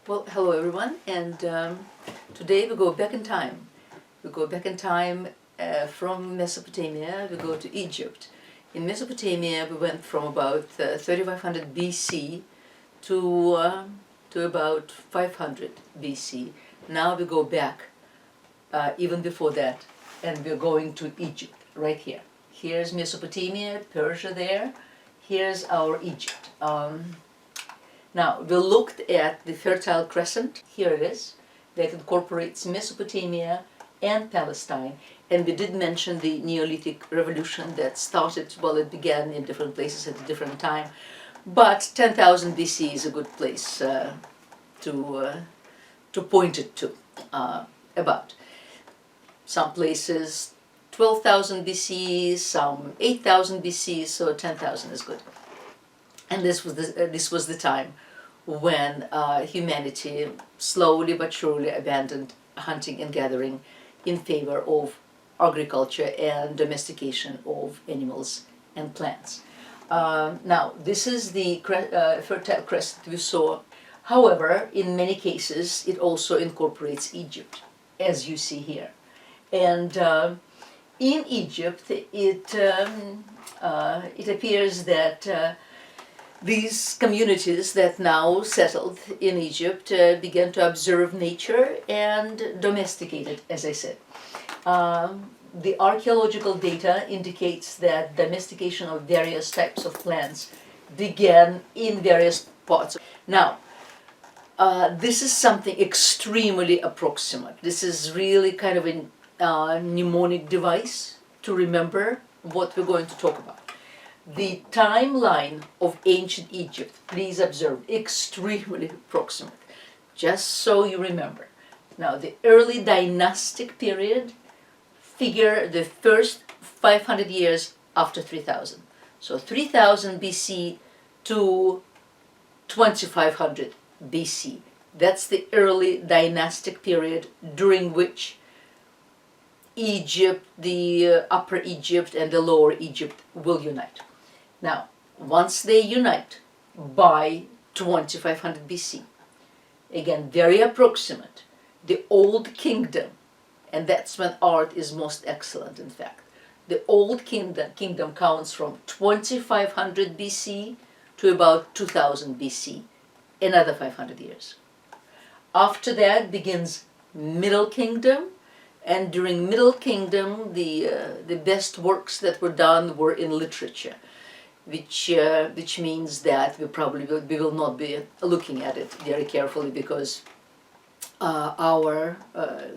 Well, hello everyone, and today we go back in time. We go back in time from Mesopotamia, we go to Egypt. In Mesopotamia we went from about 3500 BC to about 500 BC. Now we go back even before that, and we're going to Egypt, right here. Here's Mesopotamia, Persia there, here's our Egypt. Now, we looked at the Fertile Crescent, here it is, that incorporates Mesopotamia and Palestine. And we did mention the Neolithic Revolution that started, well, it began in different places at a different time. But 10,000 BC is a good place to point it to, about. Some places 12,000 BC, some 8,000 BC, so 10,000 is good. And this was the time when humanity slowly but surely abandoned hunting and gathering in favor of agriculture and domestication of animals and plants. Now, this is the Fertile Crescent we saw. However, in many cases, it also incorporates Egypt, as you see here. And in Egypt, it appears that these communities that now settled in Egypt began to observe nature and domesticate it, as I said. The archaeological data indicates that domestication of various types of plants began in various parts. Now, this is something extremely approximate. This is really kind of a mnemonic device to remember what we're going to talk about. The timeline of ancient Egypt, please observe, extremely approximate, just so you remember. Now, the early dynastic period, figure the first 500 years after 3000. So 3000 BC to 2500 BC. That's the early dynastic period during which Egypt, the Upper Egypt and the Lower Egypt will unite. Now, once they unite by 2500 BC, again, very approximate, the Old Kingdom, and that's when art is most excellent, in fact. The Old Kingdom counts from 2500 BC to about 2000 BC, another 500 years. After that begins Middle Kingdom, and during Middle Kingdom, the best works that were done were in literature. Which means that we will not be looking at it very carefully because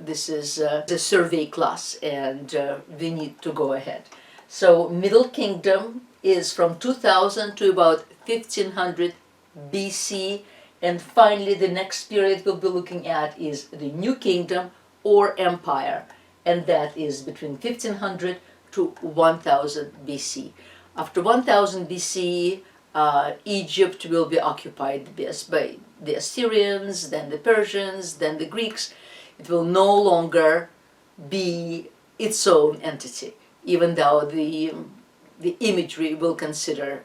this is the survey class and we need to go ahead. So Middle Kingdom is from 2000 to about 1500 BC, and finally the next period we'll be looking at is the New Kingdom or Empire, and that is between 1500 to 1000 BC. After 1000 BC, Egypt will be occupied by the Assyrians, then the Persians, then the Greeks. It will no longer be its own entity, even though the imagery will continue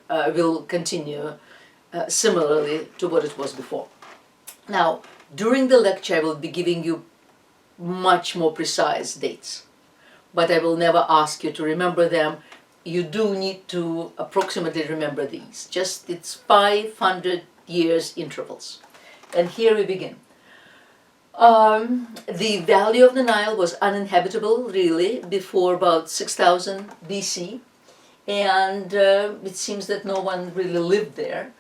similarly to what it was before. Now, during the lecture I will be giving you much more precise dates, but I will never ask you to remember them. You do need to approximately remember these. Just it's 500 years intervals. And here we begin. The valley of the Nile was uninhabitable, really, before about 6000 BC. And it seems that no one really lived there.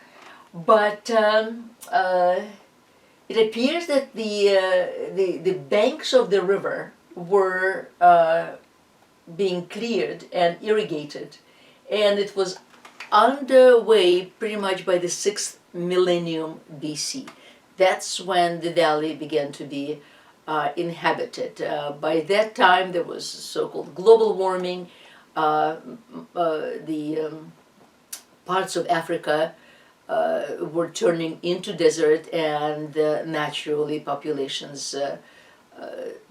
But it appears that the banks of the river were being cleared and irrigated, and it was underway pretty much by the 6th millennium BC. That's when the valley began to be inhabited. By that time there was so-called global warming. The parts of Africa were turning into desert, and naturally populations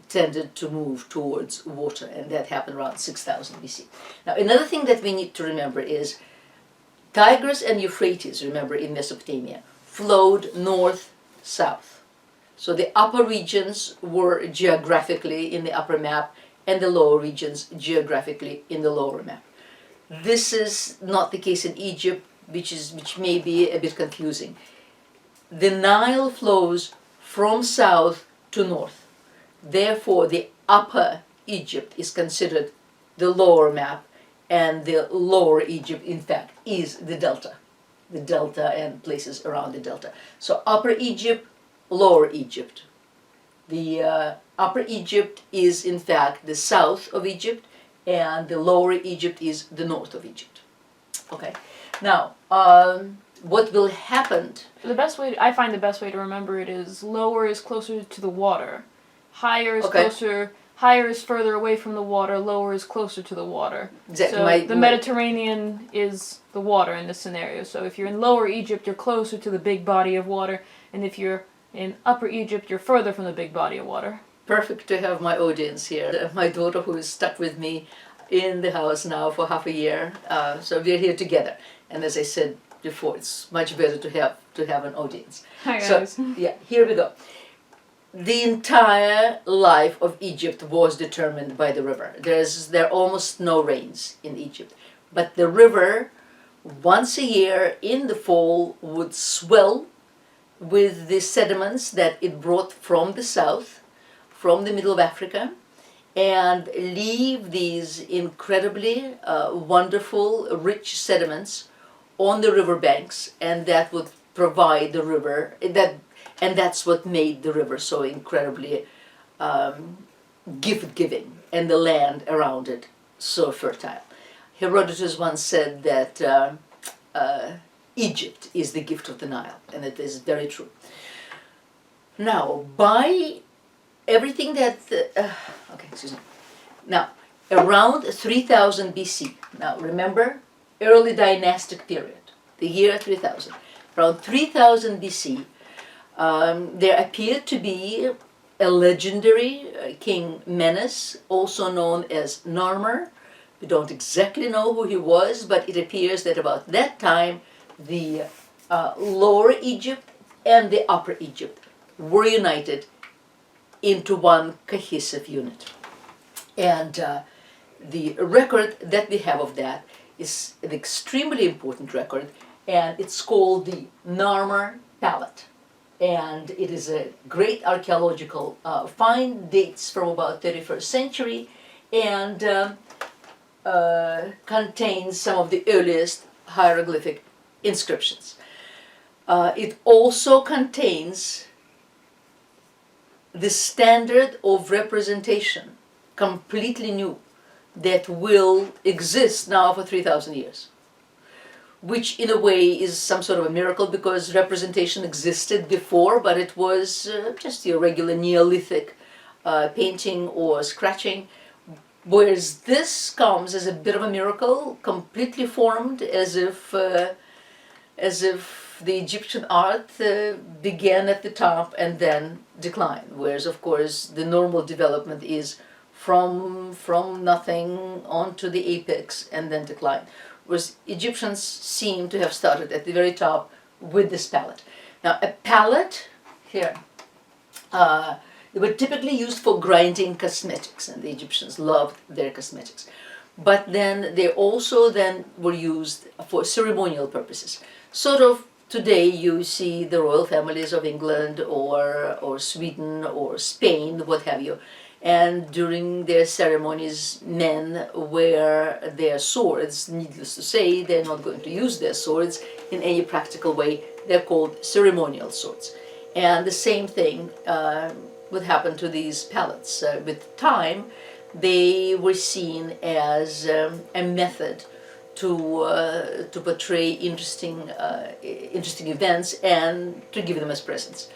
tended to move towards water, and that happened around 6000 BC. Now, another thing that we need to remember is Tigris and Euphrates, remember, in Mesopotamia, flowed north-south. So the upper regions were geographically in the upper map and the lower regions geographically in the lower map. This is not the case in Egypt, which may be a bit confusing. The Nile flows from south to north. Therefore, the upper Egypt is considered the lower map, and the lower Egypt, in fact, is the delta and places around the delta. So upper Egypt, lower Egypt. The upper Egypt is, in fact, the south of Egypt, and the lower Egypt is the north of Egypt. Okay. Now, what will happen? I find the best way to remember it is lower is closer to the water, higher is closer. Higher is further away from the water, lower is closer to the water. Exactly. So the Mediterranean is the water in this scenario. So if you're in lower Egypt, you're closer to the big body of water, and if you're in upper Egypt, you're further from the big body of water. Perfect to have my audience here. My daughter, who is stuck with me in the house now for half a year, so we're here together. And as I said before, it's much better to have an audience. Hi guys. So yeah, here we go. The entire life of Egypt was determined by the river. There are almost no rains in Egypt, but the river once a year in the fall would swell with the sediments that it brought from the south, from the middle of Africa, and leave these incredibly wonderful, rich sediments on the riverbanks, and that would provide the river and that's what made the river so incredibly gift-giving, and the land around it so fertile. Herodotus once said that Egypt is the gift of the Nile, and it is very true. Now, by everything that... Now, around 3000 BC, now remember, early dynastic period, the year 3000. Around 3000 BC, there appeared to be a legendary King Menes, also known as Narmer. We don't exactly know who he was, but it appears that about that time the lower Egypt and the upper Egypt were united into one cohesive unit. And the record that we have of that is an extremely important record, and it's called the Narmer Palette. And it is a great archaeological find, dates from about 31st century, and contains some of the earliest hieroglyphic inscriptions. It also contains the standard of representation, completely new, that will exist now for 3,000 years. Which in a way is some sort of a miracle, because representation existed before, but it was just your regular Neolithic painting or scratching, whereas this comes as a bit of a miracle, completely formed as if the Egyptian art began at the top and then declined, whereas of course the normal development is from nothing onto the apex and then decline. Whereas Egyptians seem to have started at the very top with this palette. Now, a palette, here, they were typically used for grinding cosmetics, and the Egyptians loved their cosmetics. But then they also then were used for ceremonial purposes. Sort of today you see the royal families of England or Sweden or Spain, what have you. And during their ceremonies, men wear their swords. Needless to say, they're not going to use their swords in any practical way. They're called ceremonial swords. And the same thing would happen to these palettes. With time, they were seen as a method to portray interesting events and to give them as presents.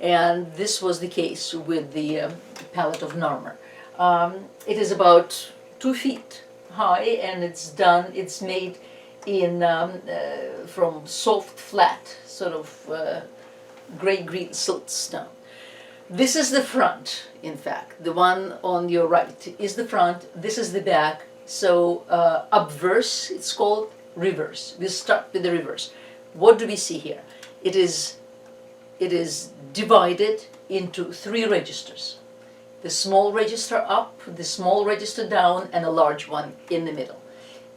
And this was the case with the palette of Narmer. It is about 2 feet high, and it's made in from soft, flat, sort of gray-green silk stone. This is the front, in fact. The one on your right is the front, this is the back. So obverse, it's called, reverse. We start with the reverse. What do we see here? It is divided into three registers. The small register up, the small register down, and a large one in the middle.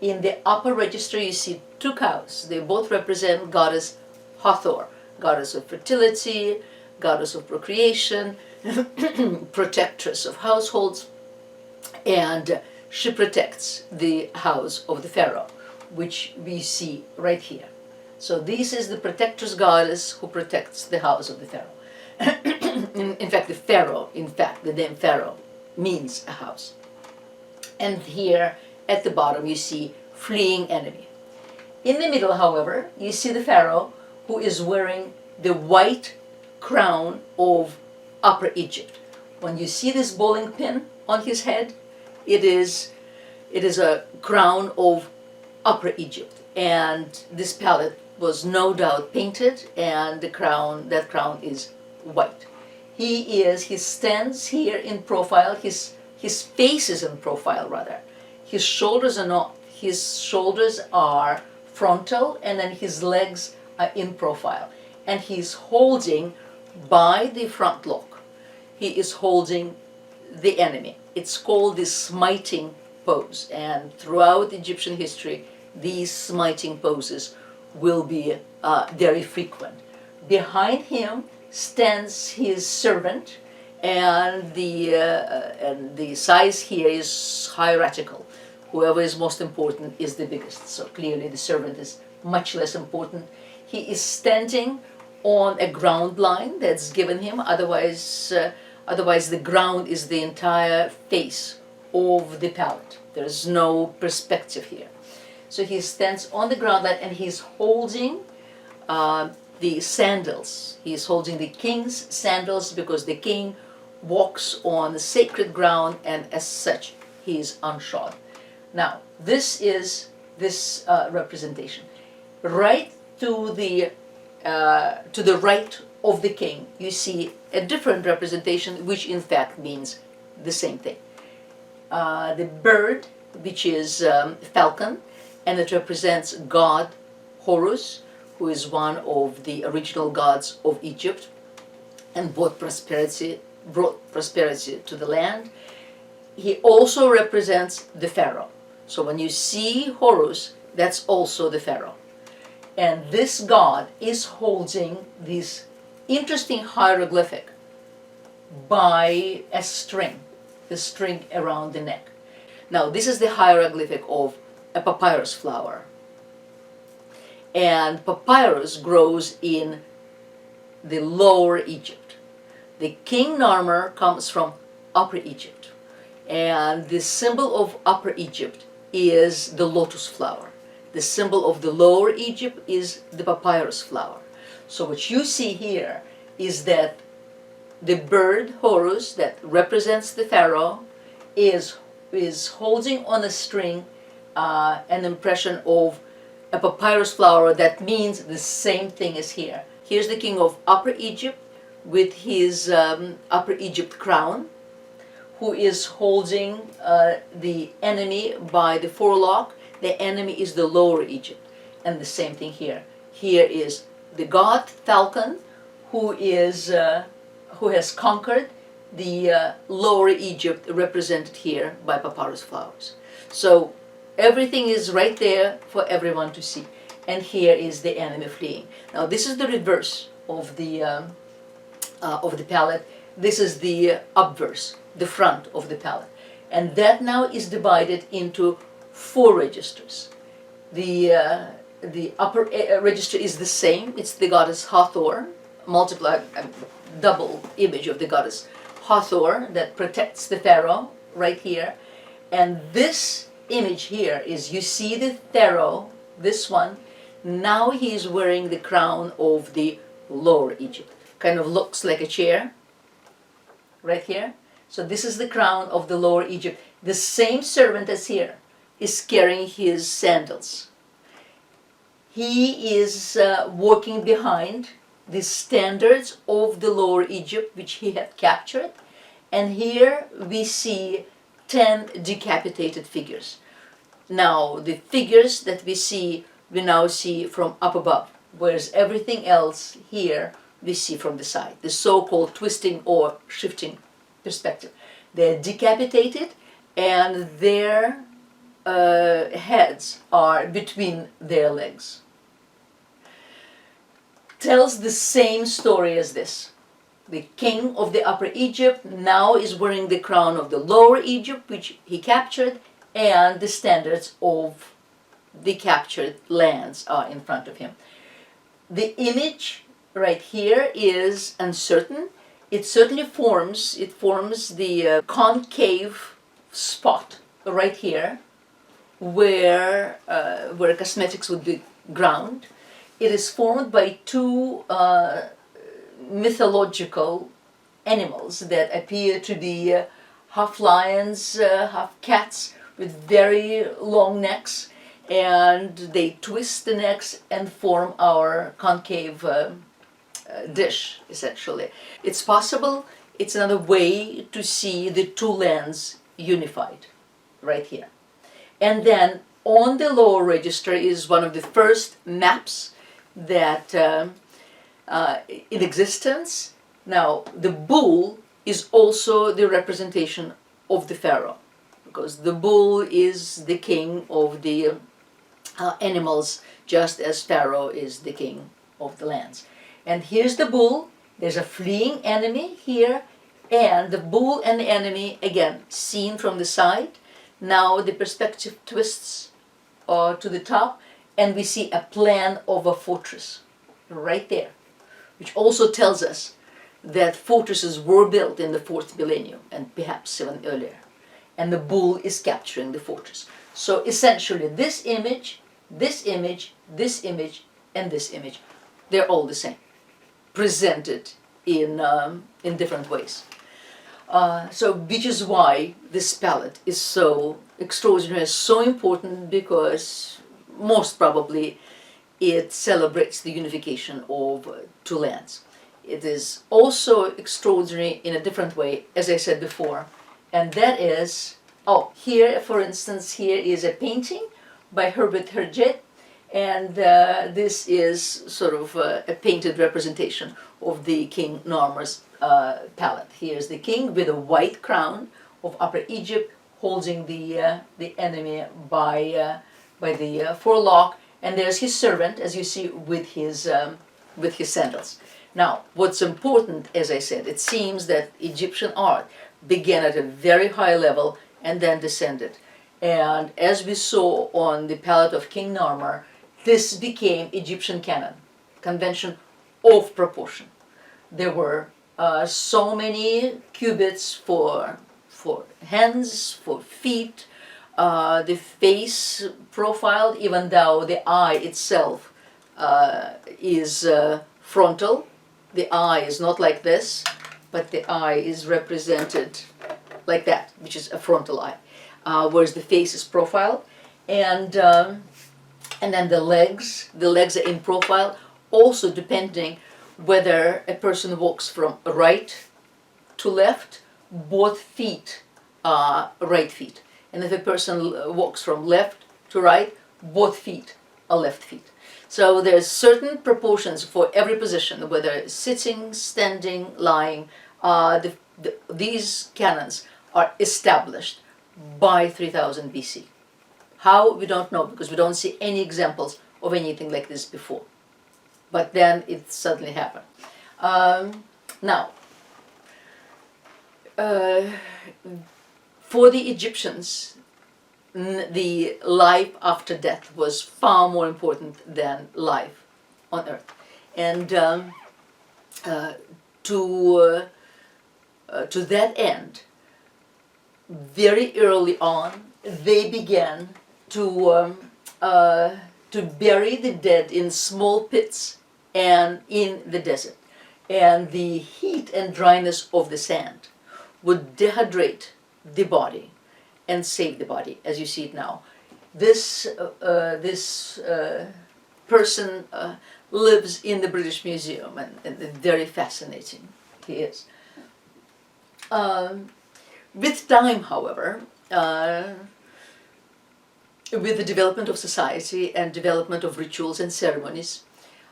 In the upper register you see two cows. They both represent goddess Hathor, goddess of fertility, goddess of procreation, protectress of households, and she protects the house of the pharaoh, which we see right here. So this is the protectress goddess who protects the house of the pharaoh. In fact, the name pharaoh means a house. And here at the bottom you see fleeing enemy. In the middle, however, you see the pharaoh who is wearing the white crown of Upper Egypt. When you see this bowling pin on his head, it is a crown of Upper Egypt, and this palette was no doubt painted, and that crown is white. He stands here in profile. His face is in profile rather. His shoulders are not. His shoulders are frontal, and then his legs are in profile, and he's holding by the front lock. He is holding the enemy. It's called the smiting pose, and throughout Egyptian history these smiting poses will be very frequent. Behind him stands his servant, and the size here is hierarchical. Whoever is most important is the biggest. So clearly the servant is much less important. He is standing on a ground line that's given him. Otherwise the ground is the entire face of the palette. There's no perspective here. So he stands on the ground line, and he's holding the sandals. He's holding the king's sandals because the king walks on the sacred ground, and as such he is unshod. Now this is this representation. Right to the right of the king you see a different representation, which in fact means the same thing. The bird, which is falcon, and it represents god Horus, who is one of the original gods of Egypt and brought prosperity to the land. He also represents the pharaoh. So when you see Horus, that's also the pharaoh. And this god is holding this interesting hieroglyphic by a string, the string around the neck. Now this is the hieroglyphic of a papyrus flower. And papyrus grows in the lower Egypt. The king Narmer comes from Upper Egypt. And the symbol of Upper Egypt is the lotus flower. The symbol of the lower Egypt is the papyrus flower. So what you see here is that the bird Horus that represents the pharaoh is holding on a string an impression of a papyrus flower that means the same thing as here. Here's the king of Upper Egypt with his Upper Egypt crown, who is holding the enemy by the forelock. The enemy is the lower Egypt, and the same thing here. Here is the god falcon, who has conquered the lower Egypt, represented here by papyrus flowers. So everything is right there for everyone to see. And here is the enemy fleeing. Now this is the reverse of the palette. This is the obverse, the front of the palette. And that now is divided into 4 registers. The upper register is the same. It's the goddess Hathor, multiplied, double image of the goddess Hathor that protects the pharaoh right here. And this image here is, you see the pharaoh, this one, now he is wearing the crown of the lower Egypt. Kind of looks like a chair right here. So this is the crown of the lower Egypt. The same servant as here is carrying his sandals. He is walking behind the standards of the lower Egypt, which he had captured. And here we see 10 decapitated figures. Now the figures that we now see from up above, whereas everything else here we see from the side, the so-called twisting or shifting perspective. They're decapitated and their heads are between their legs. Tells the same story as this. The king of the Upper Egypt now is wearing the crown of the Lower Egypt, which he captured, and the standards of the captured lands are in front of him. The image right here is uncertain. It certainly forms the concave spot right here where cosmetics would be ground. It is formed by two mythological animals that appear to be half lions, half cats with very long necks, and they twist the necks and form our concave dish, essentially. It's possible, it's another way to see the two lands unified, right here. And then on the lower register is one of the first maps that in existence. Now, the bull is also the representation of the pharaoh, because the bull is the king of the animals, just as pharaoh is the king of the lands. And here's the bull. There's a fleeing enemy here, and the bull and the enemy, again, seen from the side. Now the perspective twists to the top, and we see a plan of a fortress right there, which also tells us that fortresses were built in the 4th millennium and perhaps even earlier. And the bull is capturing the fortress. So essentially this image, this image, this image, and this image, they're all the same, presented in different ways. Which is why this palette is so extraordinary, so important, because most probably it celebrates the unification of two lands. It is also extraordinary in a different way, as I said before, and that is, here, for instance, here is a painting by Herbert Herget, and this is sort of a painted representation of the King Narmer's palette. Here's the king with a white crown of Upper Egypt, holding the enemy by the forelock, and there's his servant, as you see, with his sandals. Now, what's important, as I said, it seems that Egyptian art began at a very high level and then descended. And as we saw on the palette of King Narmer, this became Egyptian canon, convention of proportion. There were so many cubits for hands, for feet, the face profiled, even though the eye itself is frontal. The eye is not like this, but the eye is represented like that, which is a frontal eye, whereas the face is profiled, and then the legs are in profile, also depending whether a person walks from right to left, both feet are right feet. And if a person walks from left to right, both feet are left feet. So there's certain proportions for every position, whether sitting, standing, lying. These canons are established by 3000 BC. How? We don't know, because we don't see any examples of anything like this before. But then it suddenly happened. Now, for the Egyptians, the life after death was far more important than life on earth. And to that end, very early on, they began to bury the dead in small pits and in the desert. And the heat and dryness of the sand would dehydrate the body and save the body, as you see it now. This person lives in the British Museum, and very fascinating he is. With time, however, with the development of society and development of rituals and ceremonies,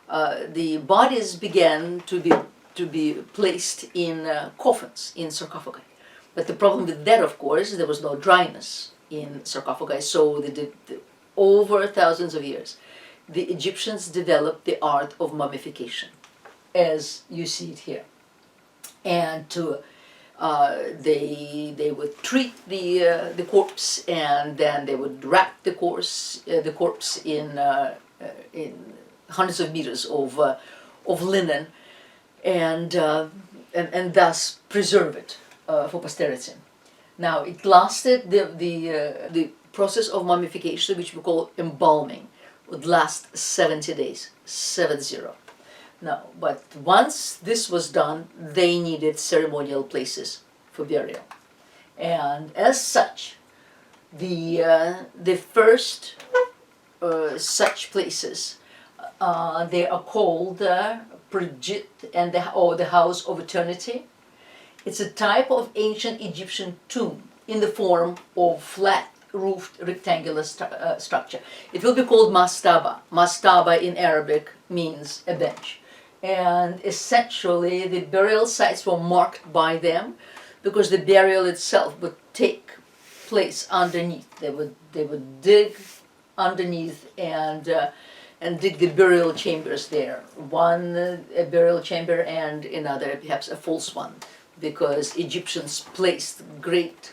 the bodies began to be placed in coffins, in sarcophagi. But the problem with that, of course, there was no dryness in sarcophagi. So over thousands of years, the Egyptians developed the art of mummification, as you see it here. And they would treat the corpse, and then they would wrap the corpse in hundreds of meters of linen, and thus preserve it for posterity. Now it lasted, the process of mummification, which we call embalming, would last 70 days, 70. Now, but once this was done, they needed ceremonial places for burial, and as such, the first such places, they are called Prijit and the House of Eternity. It's a type of ancient Egyptian tomb in the form of flat-roofed rectangular structure. It will be called mastaba. Mastaba in Arabic means a bench. And essentially the burial sites were marked by them because the burial itself would take place underneath. They would dig underneath and dig the burial chambers there. One a burial chamber and another perhaps a false one, because Egyptians placed great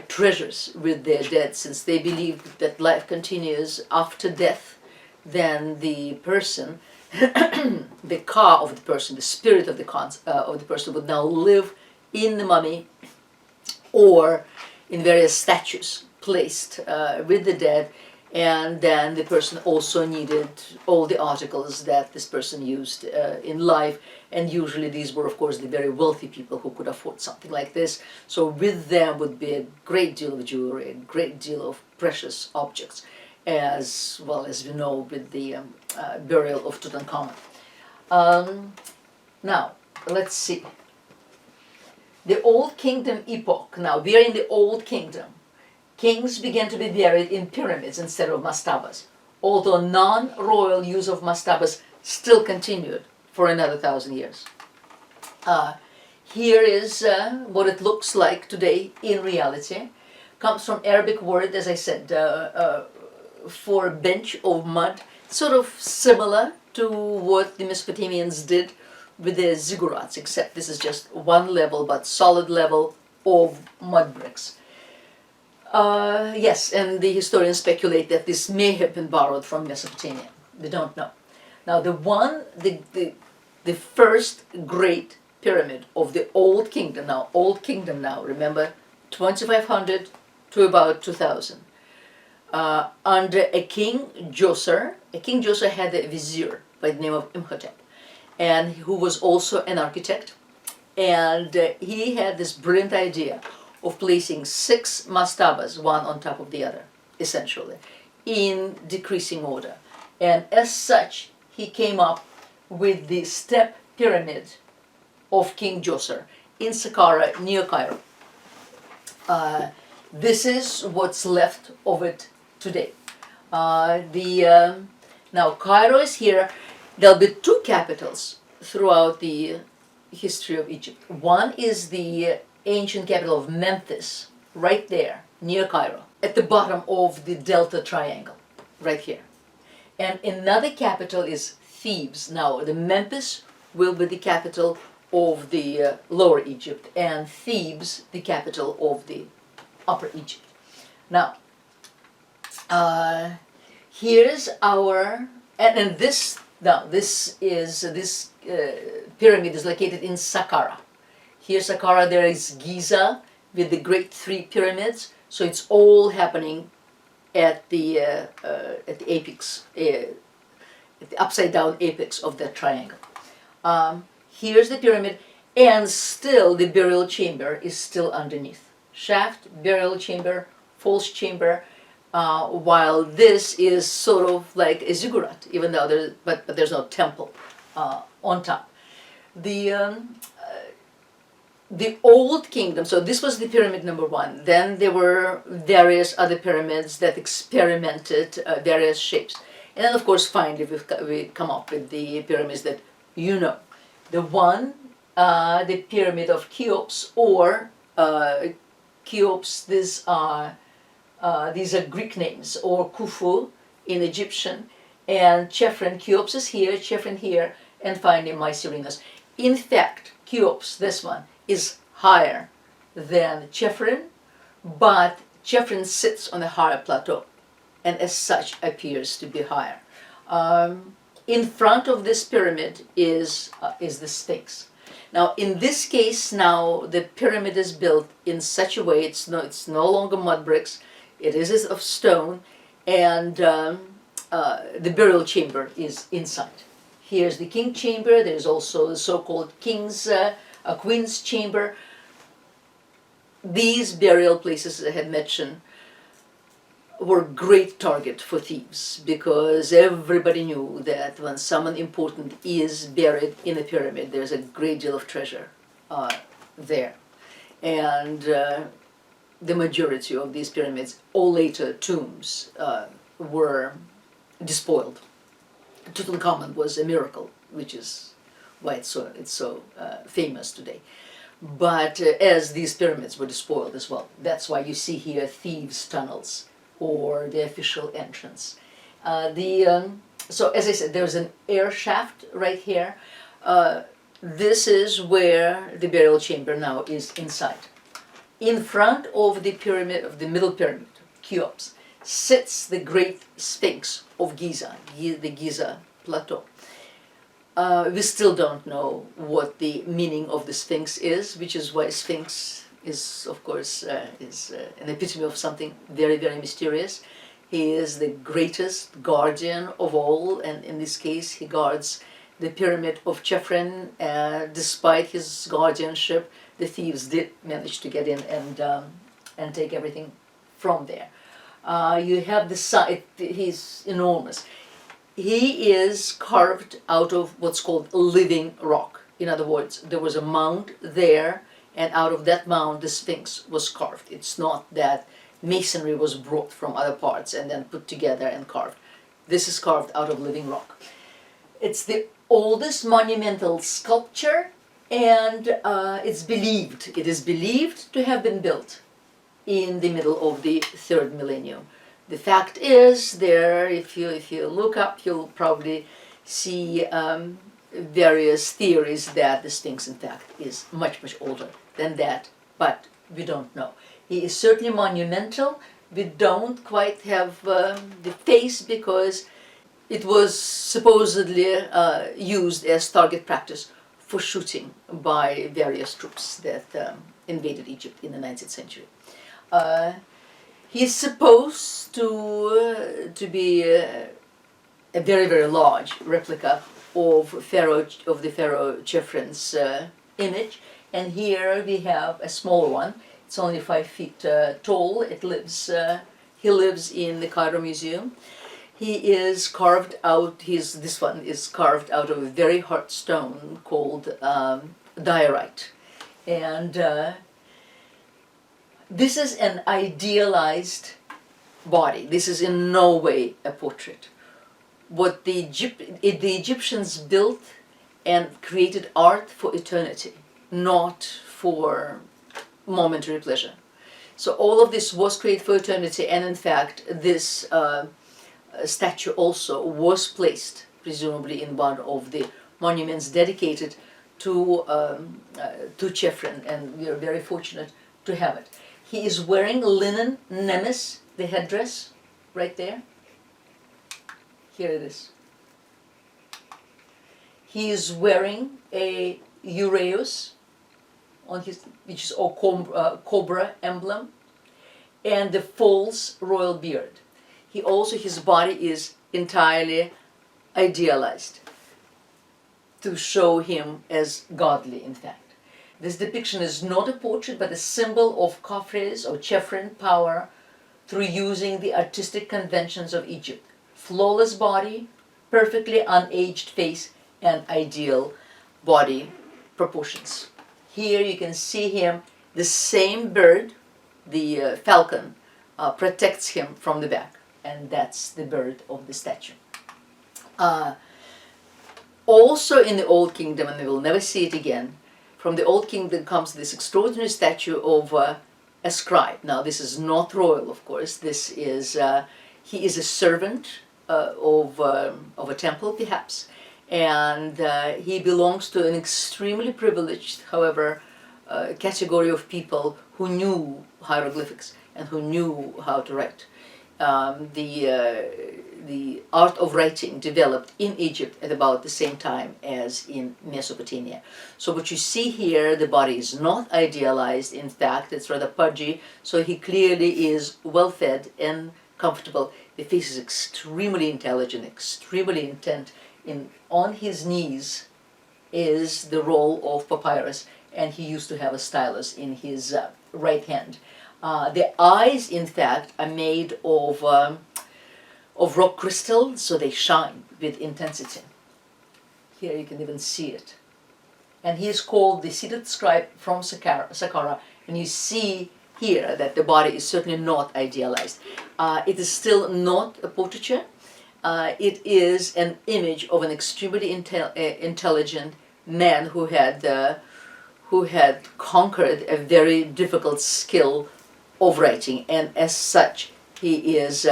treasures with their dead, since they believed that life continues after death. Then the person, the ka of the person, the spirit of the person would now live in the mummy or in various statues placed with the dead. And then the person also needed all the articles that this person used in life, and usually these were, of course, the very wealthy people who could afford something like this. So with them would be a great deal of jewelry, a great deal of precious objects, as well as we know with the burial of Tutankhamen. Now, let's see. The Old Kingdom epoch. Now, we are in the Old Kingdom. Kings began to be buried in pyramids instead of mastabas, although non-royal use of mastabas still continued for another 1,000 years. Here is what it looks like today in reality. Comes from Arabic word, as I said, for a bench of mud, sort of similar to what the Mesopotamians did with their ziggurats, except this is just one level, but solid level of mud bricks. Yes, and the historians speculate that this may have been borrowed from Mesopotamia. They don't know. Now, the first great pyramid of the Old Kingdom now, remember, 2500 to about 2000, under a King Djoser. A King Djoser had a vizier by the name of Imhotep, and who was also an architect, and he had this brilliant idea of placing 6 mastabas, one on top of the other, essentially, in decreasing order. And as such, he came up with the step pyramid of King Djoser in Saqqara, near Cairo. This is what's left of it today. Now Cairo is here. There'll be 2 capitals throughout the history of Egypt. One is the ancient capital of Memphis, right there, near Cairo, at the bottom of the Delta Triangle, right here. And another capital is Thebes. Now, the Memphis will be the capital of the Lower Egypt, and Thebes the capital of the Upper Egypt. Now, here's our, and this pyramid is located in Saqqara. Here, Saqqara, there is Giza with the great 3 pyramids. So it's all happening at the apex, at the upside down apex of that triangle. Here's the pyramid, and still the burial chamber is still underneath. Shaft, burial chamber, false chamber. While this is sort of like a ziggurat, even though but there's no temple on top. The Old Kingdom, so this was the pyramid number 1. Then there were various other pyramids that experimented various shapes. And then, of course, finally, we come up with the pyramids that you know. The pyramid of Cheops, or Cheops, these are Greek names, or Khufu in Egyptian, and Chephren. Cheops is here, Chephren here, and finally Mycerinus. In fact, Cheops, this one, is higher than Chephren, but Chephren sits on a higher plateau, and as such appears to be higher. In front of this pyramid is the Sphinx. Now, in this case, now the pyramid is built in such a way it's no longer mud bricks. It is of stone, and the burial chamber is inside. Here's the king chamber. There's also the so-called queen's chamber. These burial places, as I had mentioned, were a great target for thieves, because everybody knew that when someone important is buried in a pyramid, there's a great deal of treasure there. And the majority of these pyramids, or later tombs, were despoiled. Tutankhamen was a miracle, which is why it's so famous today. But as these pyramids were despoiled as well, that's why you see here thieves' tunnels, or the official entrance. So as I said, there's an air shaft right here. This is where the burial chamber now is inside. In front of the pyramid, of the middle pyramid, Cheops, sits the great Sphinx of Giza, the Giza plateau. We still don't know what the meaning of the Sphinx is, which is why Sphinx is, of course, an epitome of something very, very mysterious. He is the greatest guardian of all, and in this case he guards the pyramid of Chephren. Despite his guardianship, the thieves did manage to get in and take everything from there. You have the side, he's enormous. He is carved out of what's called living rock. In other words, there was a mound there, and out of that mound the Sphinx was carved. It's not that masonry was brought from other parts and then put together and carved. This is carved out of living rock. It's the oldest monumental sculpture, and it is believed to have been built in the middle of the 3rd millennium. The fact is, there, if you look up, you'll probably see various theories that the Sphinx, in fact, is much, much older than that, but we don't know. He is certainly monumental. We don't quite have the face, because it was supposedly used as target practice for shooting by various troops that invaded Egypt in the 19th century. He is supposed to be a very, very large replica of the pharaoh Chepren's image, and here we have a smaller one. It's only 5 feet tall. He lives in the Cairo Museum. He is carved out. This one is carved out of a very hard stone called diorite, and this is an idealized body. This is in no way a portrait. What the Egyptians built and created art for eternity, not for momentary pleasure. So all of this was created for eternity, and in fact this statue also was placed, presumably, in one of the monuments dedicated to Chephren, and we are very fortunate to have it. He is wearing linen nemes, the headdress, right there. Here it is. He is wearing a uraeus on his, which is a cobra emblem, and the false royal beard. His body is entirely idealized to show him as godly, in fact. This depiction is not a portrait, but a symbol of Khafre's or Chephren power through using the artistic conventions of Egypt. Flawless body, perfectly unaged face, and ideal body proportions. Here you can see him, the same bird, the falcon, protects him from the back, and that's the bird of the statue. Also in the Old Kingdom, and we will never see it again, from the Old Kingdom comes this extraordinary statue of a scribe. Now this is not royal, of course. This is he is a servant of a temple, perhaps, and he belongs to an extremely privileged, however, category of people who knew hieroglyphics and who knew how to write. The art of writing developed in Egypt at about the same time as in Mesopotamia. So what you see here, the body is not idealized. In fact, it's rather pudgy. So he clearly is well-fed and comfortable. The face is extremely intelligent, extremely intent. On his knees is the roll of papyrus, and he used to have a stylus in his right hand. The eyes, in fact, are made of rock crystal, so they shine with intensity. Here you can even see it. And he is called the seated scribe from Saqqara, and you see here that the body is certainly not idealized. It is still not a portraiture. It is an image of an extremely intelligent man who had conquered a very difficult skill of writing, and as such he is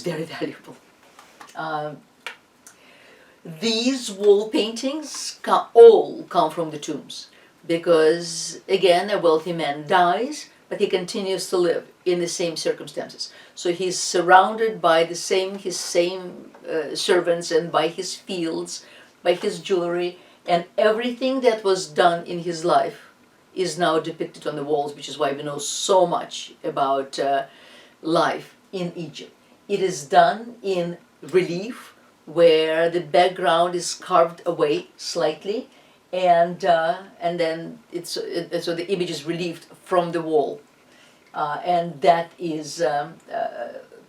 very valuable. These wall paintings all come from the tombs, because again a wealthy man dies, but he continues to live in the same circumstances. So he's surrounded by his same servants, and by his fields, by his jewelry, and everything that was done in his life is now depicted on the walls, which is why we know so much about life in Egypt. It is done in relief, where the background is carved away slightly, and then so the image is relieved from the wall, and that is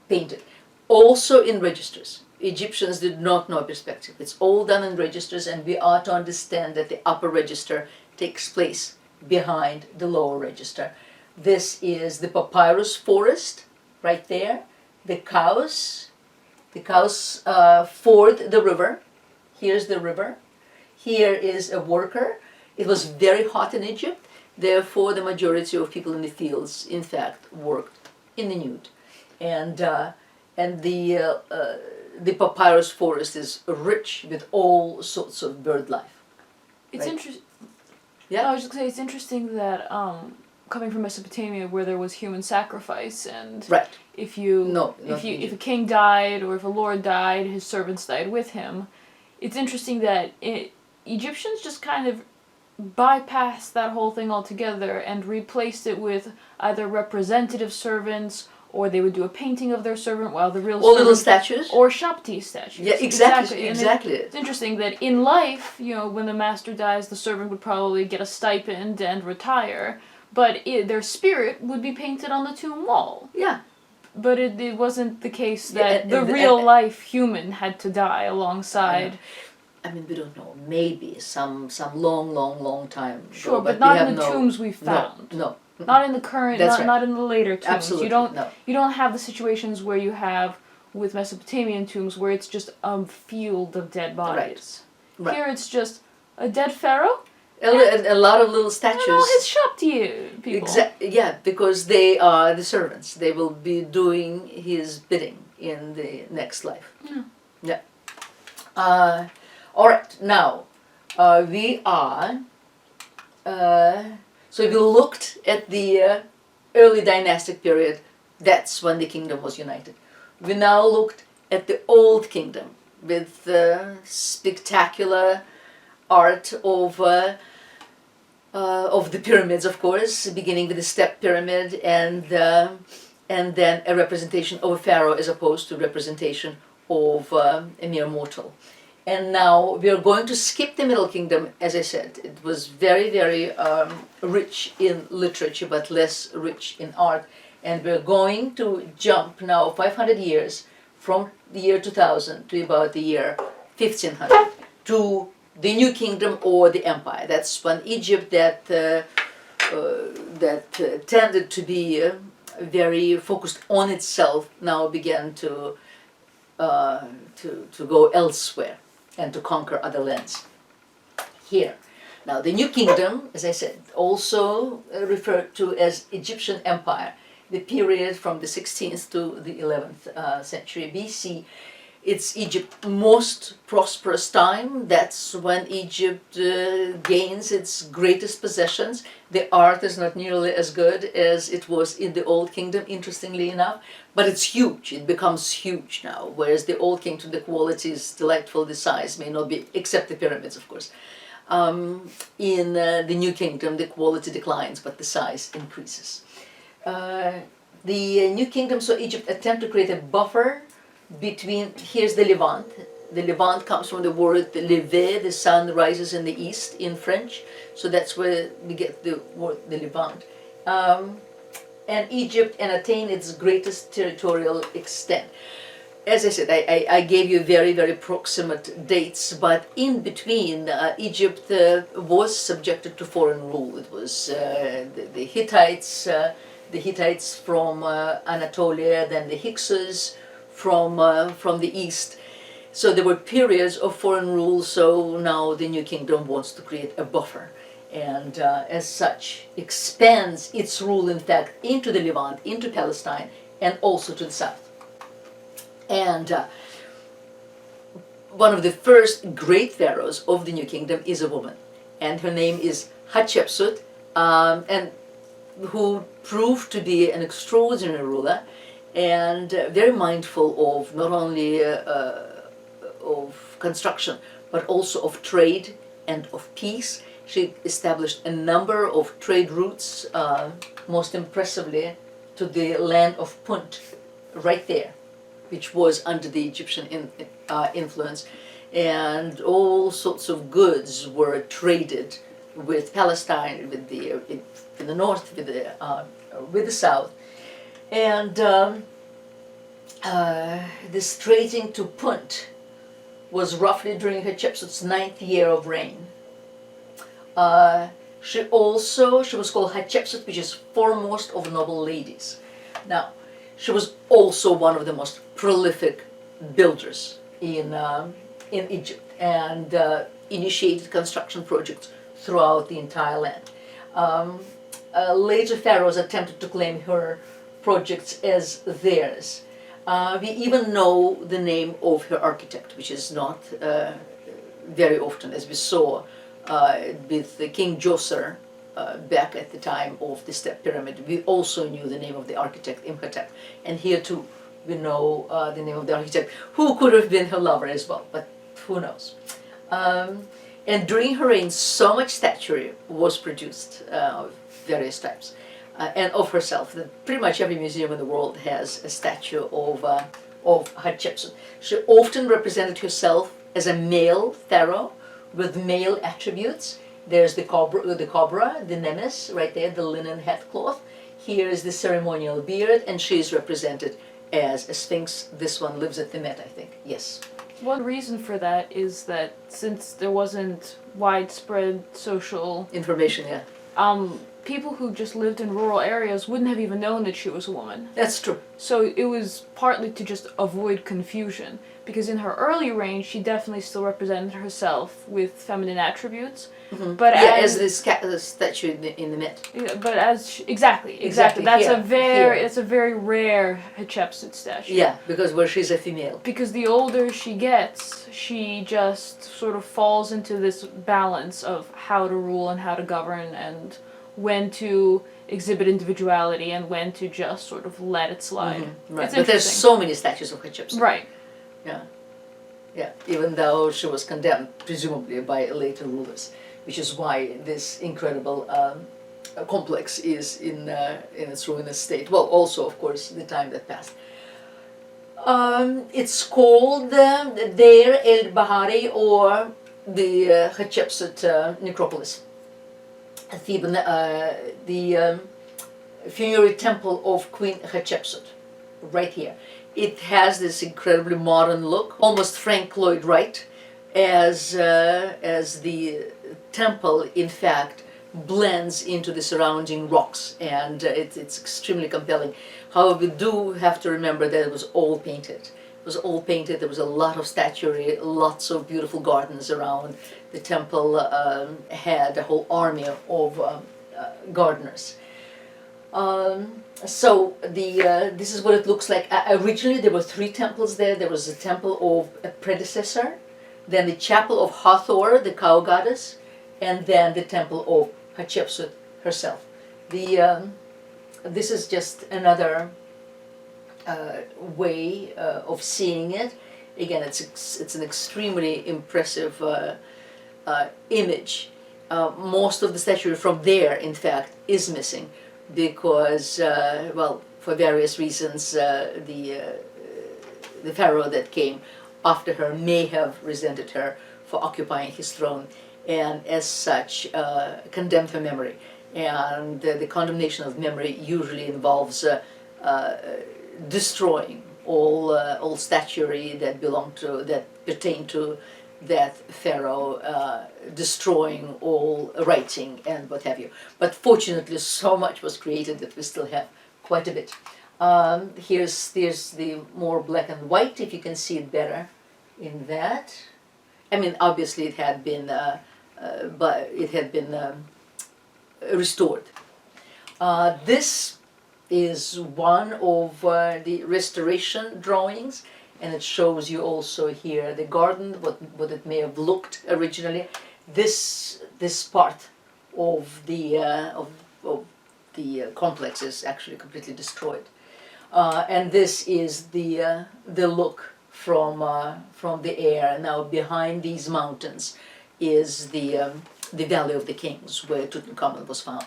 painted. Also in registers. Egyptians did not know perspective. It's all done in registers, and we are to understand that the upper register takes place behind the lower register. This is the papyrus forest right there. The cows ford the river. Here's the river. Here is a worker. It was very hot in Egypt, therefore the majority of people in the fields, in fact, worked in the nude. And the papyrus forest is rich with all sorts of bird life. It's right? interesting. Yeah. I was just going to say, it's interesting that coming from Mesopotamia, where there was human sacrifice, and Right. if a king died or if a lord died, his servants died with him. It's interesting that Egyptians just kind of bypassed that whole thing altogether and replaced it with either representative servants, or they would do a painting of their servant while the real servant, little statues, or Shapti statues. Yeah, exactly. It's interesting that in life, when the master dies, the servant would probably get a stipend and retire, but their spirit would be painted on the tomb wall. Yeah. But it wasn't the case that the real life human had to die alongside. I mean, we don't know. Maybe some long time ago. Sure, but not in the tombs we found. No. Not in the current, not in the later tombs. Absolutely, You don't have the situations where you have with Mesopotamian tombs, where it's just a field of dead bodies. Right. Here it's just a dead pharaoh. And a lot of little statues. And all his Shapti people. Yeah, because they are the servants. They will be doing his bidding in the next life. Yeah. All right. Now, we are. So we looked at the early dynastic period. That's when the kingdom was united. We now looked at the Old Kingdom with spectacular art of the pyramids, of course, beginning with the step pyramid, and then a representation of a pharaoh as opposed to representation of a mere mortal. And now we are going to skip the Middle Kingdom. As I said, it was very, very rich in literature, but less rich in art. And we're going to jump now 500 years from the year 2000 to about the year 1500 to the New Kingdom or the Empire. That's when Egypt, that tended to be very focused on itself, now began to to go elsewhere and to conquer other lands. Here. Now, the New Kingdom, as I said, also referred to as Egyptian Empire, the period from the 16th to the 11th century BC. It's Egypt's most prosperous time. That's when Egypt gains its greatest possessions. The art is not nearly as good as it was in the Old Kingdom, interestingly enough, but it's huge. It becomes huge now, whereas the Old Kingdom, the quality is delightful, the size may not be, except the pyramids, of course. In the New Kingdom, the quality declines, but the size increases. The New Kingdom saw Egypt attempt to create a buffer between, here's the Levant. The Levant comes from the word lever, the sun rises in the east in French, so that's where we get the word the Levant. And Egypt and attain its greatest territorial extent. As I said, I gave you very, very proximate dates, but in between, Egypt was subjected to foreign rule. It was the Hittites from Anatolia, then the Hyksos from the east. So there were periods of foreign rule, so now the New Kingdom wants to create a buffer. And as such, expands its rule, in fact, into the Levant, into Palestine, and also to the south. And one of the first great pharaohs of the New Kingdom is a woman, and her name is Hatshepsut, and who proved to be an extraordinary ruler, and very mindful of not only of construction, but also of trade and of peace. She established a number of trade routes, most impressively to the land of Punt, right there, which was under the Egyptian influence, and all sorts of goods were traded with Palestine, with in the north, with the south, and this trading to Punt was roughly during Hatshepsut's 9th year of reign. She was called Hatshepsut, which is foremost of noble ladies. Now, she was also one of the most prolific builders in Egypt, and initiated construction projects throughout the entire land. Later pharaohs attempted to claim her projects as theirs. We even know the name of her architect, which is not very often, as we saw with King Djoser back at the time of the Step Pyramid. We also knew the name of the architect, Imhotep, and here too we know the name of the architect, who could have been her lover as well, but who knows. And during her reign, so much statuary was produced of various types, and of herself, that pretty much every museum in the world has a statue of Hatshepsut. She often represented herself as a male pharaoh with male attributes. There's the cobra, the nemes, right there, the linen headcloth. Here is the ceremonial beard, and she is represented as a sphinx. This one lives at the Met, I think. Yes. One reason for that is that since there wasn't widespread social information, yeah. People who just lived in rural areas wouldn't have even known that she was a woman. That's true. So it was partly to just avoid confusion, because in her early reign she definitely still represented herself with feminine attributes. Mm-hmm. But yeah, as the statue in the Met. Yeah, but as exactly. That's it's a very rare Hatshepsut statue. Yeah, because she's a female. Because the older she gets, she just sort of falls into this balance of how to rule and how to govern, and when to exhibit individuality and when to just sort of let it slide. Mm-hmm. Right. But there's so many statues of Hatshepsut. Right. Yeah. Yeah. Even though she was condemned, presumably, by later rulers, which is why this incredible complex is in its ruinous state. Well, also, of course, the time that passed. It's called Deir el-Bahari, or the Hatshepsut necropolis. Theban, the funerary temple of Queen Hatshepsut, right here. It has this incredibly modern look, almost Frank Lloyd Wright, as the temple, in fact, blends into the surrounding rocks, and it's extremely compelling. However, we do have to remember that it was all painted. was all painted. There was a lot of statuary, lots of beautiful gardens around. The temple had a whole army of gardeners. So this is what it looks like. Originally there were 3 temples there. There was a temple of a predecessor, then the chapel of Hathor, the cow goddess, and then the temple of Hatshepsut herself. This is just another way of seeing it. Again, it's an extremely impressive image. Most of the statuary from there, in fact, is missing because, well, for various reasons, the pharaoh that came after her may have resented her for occupying his throne, and as such condemned her memory. And the condemnation of memory usually involves destroying all statuary that pertain to that pharaoh, destroying all writing and what have you. But fortunately, so much was created that we still have quite a bit. Here's the more black and white, if you can see it better in that. I mean, obviously it had been, restored. This is one of the restoration drawings, and it shows you also here the garden, what it may have looked originally. This part of the complex is actually completely destroyed, and this is the look from the air. Now behind these mountains is the Valley of the Kings, where Tutankhamen was found.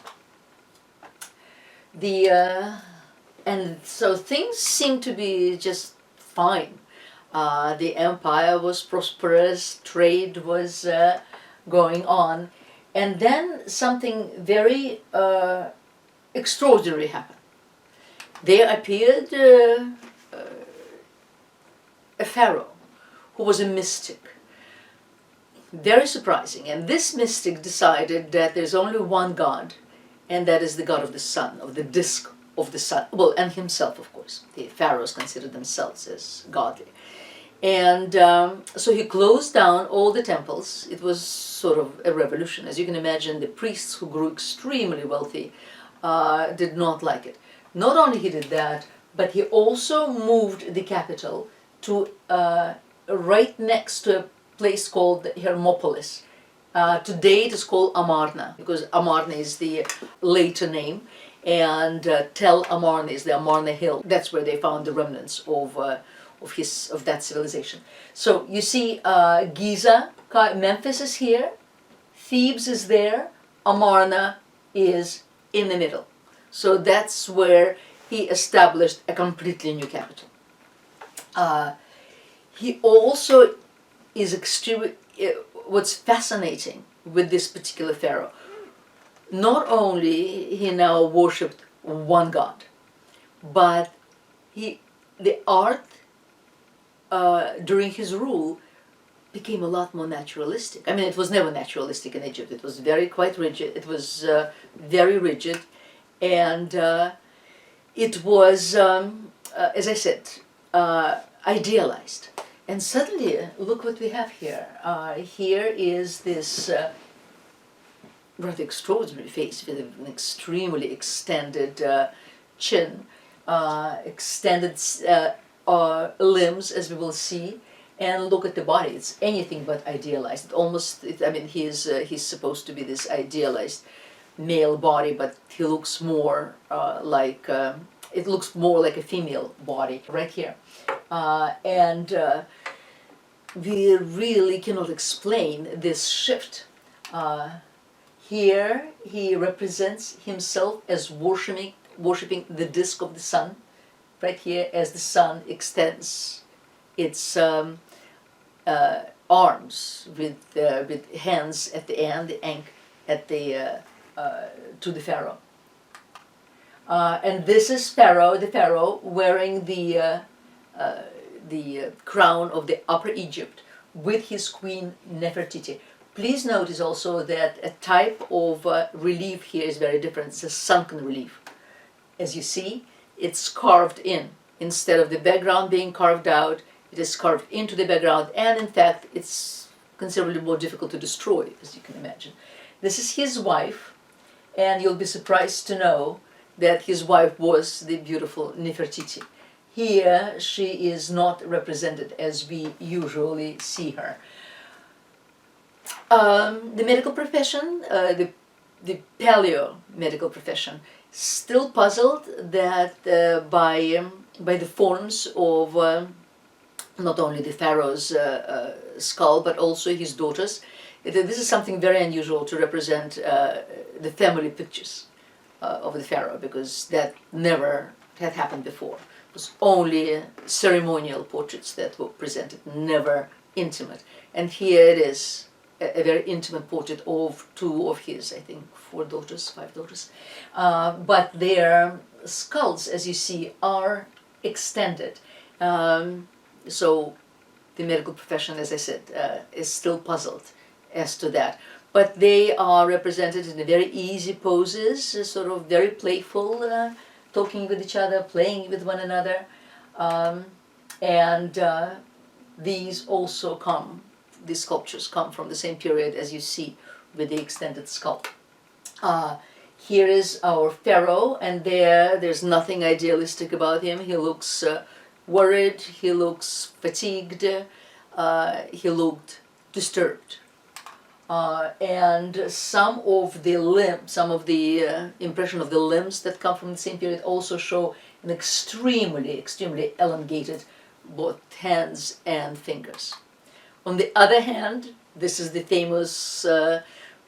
And so things seem to be just fine. The empire was prosperous, trade was going on, and then something very extraordinary happened. There appeared a pharaoh who was a mystic. Very surprising. And this mystic decided that there's only one God, and that is the God of the sun, of the disk of the sun. Well, and himself, of course. The pharaohs considered themselves as godly. And so he closed down all the temples. It was sort of a revolution. As you can imagine, the priests, who grew extremely wealthy, did not like it. Not only he did that, but he also moved the capital to right next to a place called Hermopolis. Today it is called Amarna, because Amarna is the later name, and Tel Amarna is the Amarna hill. That's where they found the remnants of that civilization. So you see, Giza, Memphis is here, Thebes is there, Amarna is in the middle. So that's where he established a completely new capital. He also is extremely, what's fascinating with this particular pharaoh, not only he now worshipped one god, but the art during his rule became a lot more naturalistic. I mean, it was never naturalistic in Egypt. It was quite rigid. It was very rigid, and it was, as I said, idealized. And suddenly, look what we have here. Here is this rather extraordinary face with an extremely extended chin, extended limbs, as we will see, and look at the body. It's anything but idealized. I mean, he's supposed to be this idealized male body, but he looks more like it looks more like a female body right here. And we really cannot explain this shift. Here he represents himself as worshipping the disk of the sun. Right here, as the sun extends its arms with hands at the end, to the pharaoh. And this is the pharaoh wearing the crown of the Upper Egypt with his queen Nefertiti. Please notice also that a type of relief here is very different. It's a sunken relief. As you see, it's carved in. Instead of the background being carved out, It is carved into the background, and in fact it's considerably more difficult to destroy, as you can imagine. This is his wife, and you'll be surprised to know that his wife was the beautiful Nefertiti. Here she is not represented as we usually see her. The medical profession, the paleo medical profession, still puzzled that by the forms of not only the pharaoh's skull but also his daughters. This is something very unusual to represent the family pictures of the pharaoh, because that never had happened before. It was only ceremonial portraits that were presented, never intimate. And here it is, a very intimate portrait of two of his, I think, 5 daughters. But their skulls, as you see, are extended. So the medical profession, as I said, is still puzzled as to that. But they are represented in very easy poses, sort of very playful, talking with each other, playing with one another. These sculptures come from the same period as you see with the extended skull. Here is our pharaoh, and there's nothing idealistic about him. He looks worried, he looks fatigued, he looked disturbed. And some of the impression of the limbs that come from the same period also show an extremely elongated both hands and fingers. On the other hand, this is the famous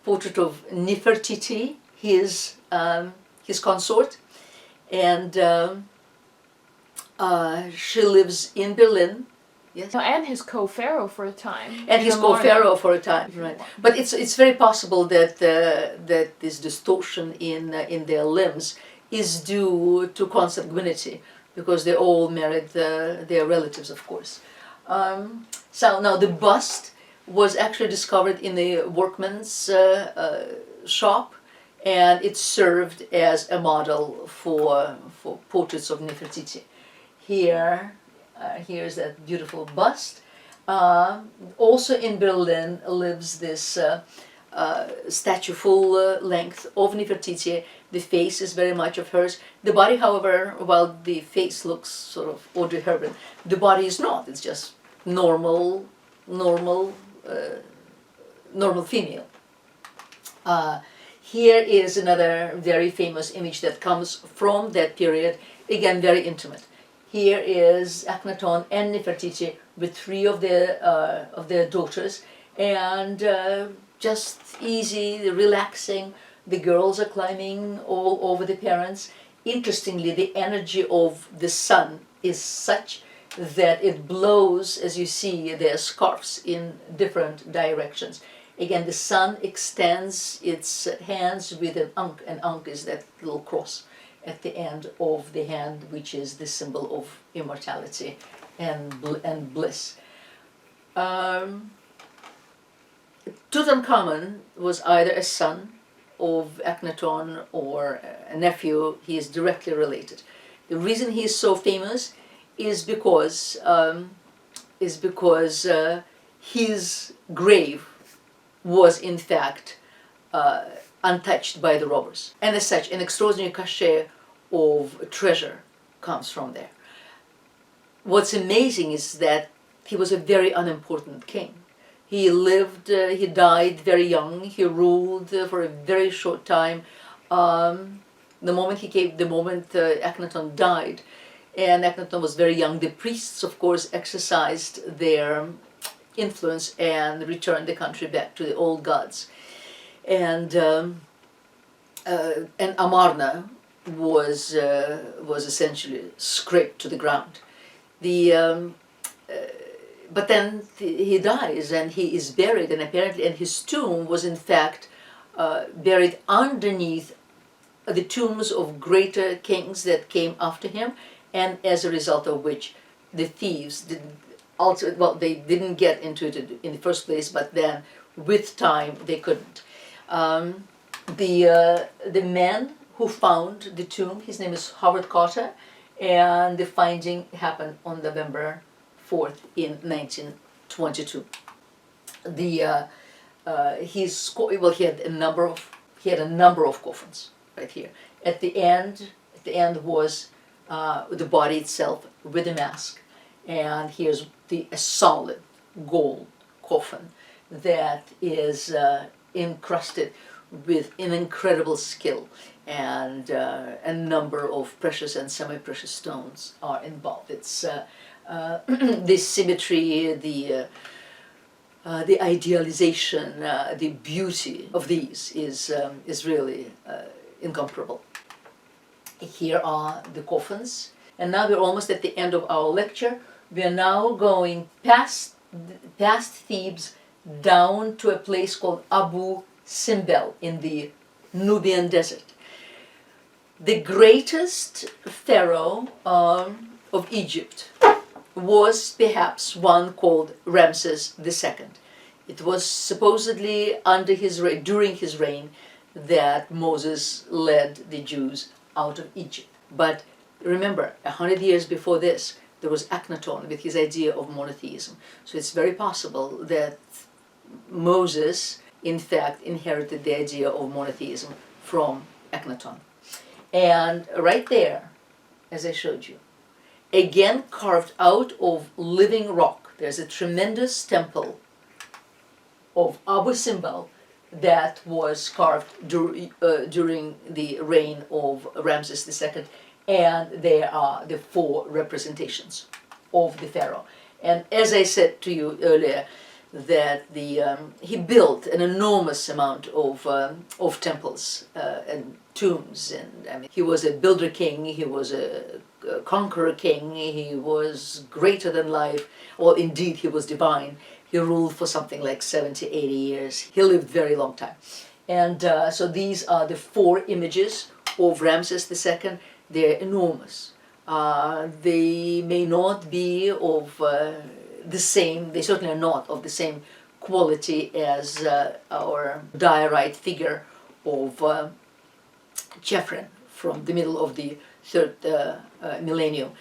portrait of Nefertiti, his consort, and she lives in Berlin. Yes. And his co-pharaoh for a time. And his co-pharaoh for a time, right? But it's very possible that this distortion in their limbs is due to consanguinity, because they all married their relatives, of course. So now the bust was actually discovered in the workman's shop, and it served as a model for portraits of Nefertiti. Here's that beautiful bust. Also in Berlin lives this statue full length of Nefertiti. The face is very much of hers. The body, however, while the face looks sort of Audrey Hepburn, the body is not. It's just normal female. Here is another very famous image that comes from that period, again very intimate. Here is Akhenaton and Nefertiti with 3 of their daughters, and just easy, relaxing. The girls are climbing all over the parents. Interestingly, the energy of the sun is such that it blows, as you see, their scarves in different directions. Again, the sun extends its hands with an ankh. An ankh is that little cross at the end of the hand, which is the symbol of immortality and bliss. Tutankhamen was either a son of Akhenaton or a nephew. He is directly related. The reason he is so famous is because his grave was in fact untouched by the robbers, and as such an extraordinary cachet of treasure comes from there. What's amazing is that he was a very unimportant king. He died very young. He ruled for a very short time. The moment Akhenaton died, and Akhenaton was very young, the priests, of course, exercised their influence and returned the country back to the old gods. And Amarna was essentially scraped to the ground. But then he dies and he is buried, and his tomb was in fact buried underneath the tombs of greater kings that came after him, and as a result of which the thieves they didn't get into it in the first place, but then with time they couldn't. The man who found the tomb, his name is Howard Carter, and the finding happened on November 4th in 1922. He had a number of coffins right here. At the end was the body itself with the mask, and here's a solid gold coffin that is encrusted with an incredible skill, and a number of precious and semi-precious stones are involved. It's the symmetry, the idealization, the beauty of these is really incomparable. Here are the coffins, and now we're almost at the end of our lecture. We are now going past Thebes down to a place called Abu Simbel in the Nubian desert. The greatest pharaoh of Egypt was perhaps one called Ramses II. It was supposedly during his reign that Moses led the Jews out of Egypt. But remember, 100 years before this, there was Akhenaton with his idea of monotheism. So it's very possible that Moses, in fact, inherited the idea of monotheism from Akhenaton. And right there, as I showed you, again carved out of living rock, there's a tremendous temple of Abu Simbel that was carved during the reign of Ramses II, and there are the 4 representations of the pharaoh. And as I said to you earlier, that he built an enormous amount of temples and tombs, and I mean, he was a builder king, he was a conqueror king, he was greater than life, or indeed he was divine. He ruled for something like 70, 80 years. He lived a very long time. And so these are the 4 images of Ramses II. They're enormous. They may not be of the same, they certainly are not of the same quality as our diorite figure of Chephren from the middle of the 3rd millennium.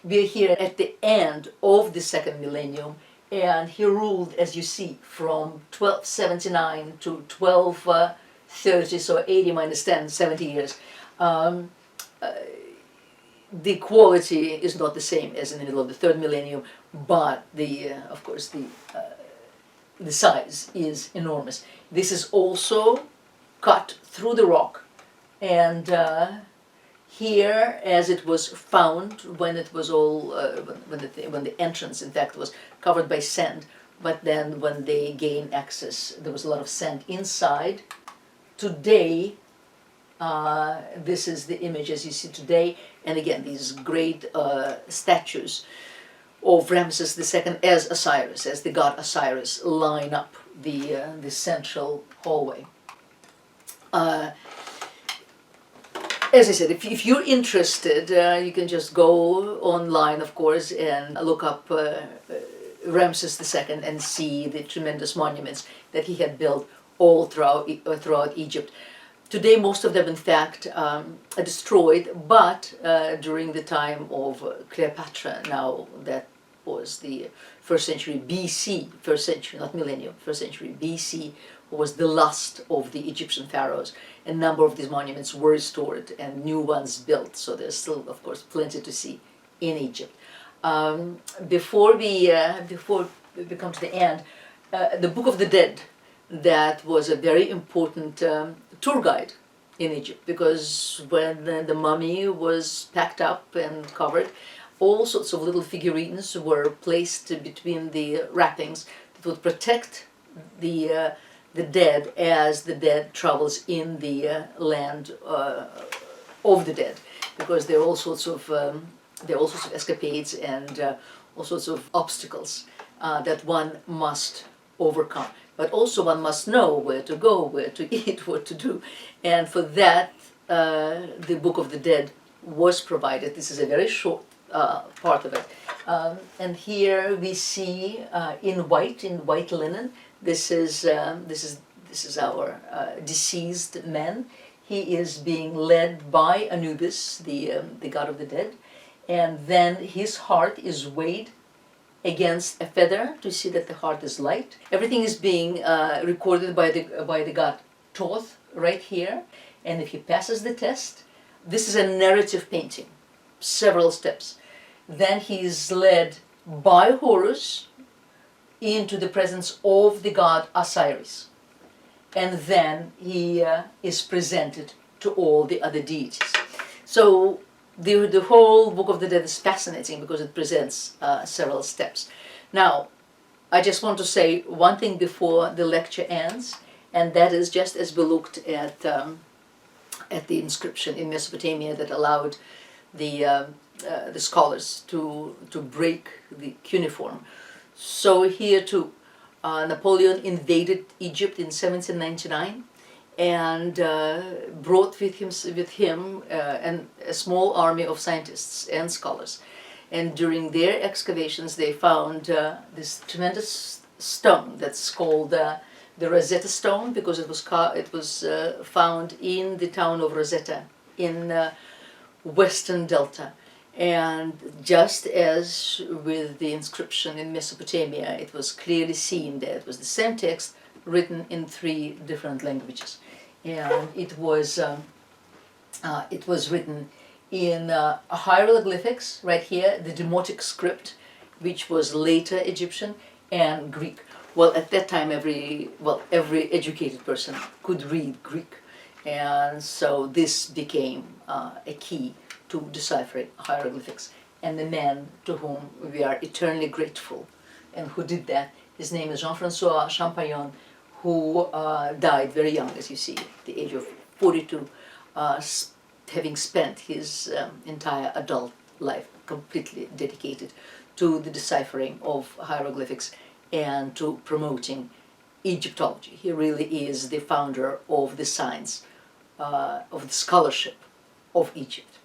We're here at the end of the 2nd millennium, and he ruled, as you see, from 1279 to 1230, so 80 minus 10, 70 years. The quality is not the same as in the middle of the 3rd millennium, but of course the size is enormous. This is also cut through the rock, and here, as it was found when it was all when the entrance, in fact, was covered by sand, but then when they gained access, there was a lot of sand inside. Today, this is the image as you see today, and again these great statues of Ramses II as Osiris, as the god Osiris, line up the central hallway. As I said, if you're interested, you can just go online, of course, and look up Ramses II and see the tremendous monuments that he had built all throughout Egypt. Today, most of them, in fact, are destroyed, but during the time of Cleopatra, now that was the 1st century BC, 1st century, not millennium, 1st century BC, was the last of the Egyptian pharaohs. A number of these monuments were restored and new ones built, so there's still, of course, plenty to see in Egypt. Before we come to the end, the Book of the Dead, that was a very important tour guide in Egypt, because when the mummy was packed up and covered, all sorts of little figurines were placed between the wrappings that would protect the dead as the dead travels in the land of the dead, because there are all sorts of escapades and all sorts of obstacles that one must overcome. But also one must know where to go, where to eat, what to do, and for that the Book of the Dead was provided. This is a very short part of it, and here we see in white linen. This is our deceased man. He is being led by Anubis, the god of the dead, and then his heart is weighed against a feather to see that the heart is light. Everything is being recorded by the god Thoth right here, and if he passes the test, this is a narrative painting, several steps. Then he is led by Horus into the presence of the god Osiris, and then he is presented to all the other deities. So the whole Book of the Dead is fascinating because it presents several steps. Now, I just want to say one thing before the lecture ends, and that is, just as we looked at the inscription in Mesopotamia that allowed the scholars to break the cuneiform. So here too, Napoleon invaded Egypt in 1799 and brought with him a small army of scientists and scholars. And during their excavations, they found this tremendous stone that's called the Rosetta Stone, because it was found in the town of Rosetta in Western Delta. And just as with the inscription in Mesopotamia, it was clearly seen that it was the same text written in 3 different languages, and it was written in hieroglyphics right here, the Demotic script, which was later Egyptian, and Greek. Well, at that time, every educated person could read Greek, and so this became a key to deciphering hieroglyphics. And the man to whom we are eternally grateful and who did that, his name is Jean-François Champollion, who died very young, as you see, at the age of 42, having spent his entire adult life completely dedicated to the deciphering of hieroglyphics and to promoting Egyptology. He really is the founder of the science, of the scholarship of Egypt.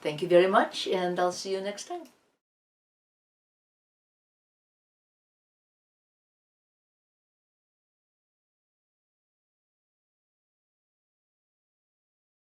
Thank you very much, and I'll see you next time.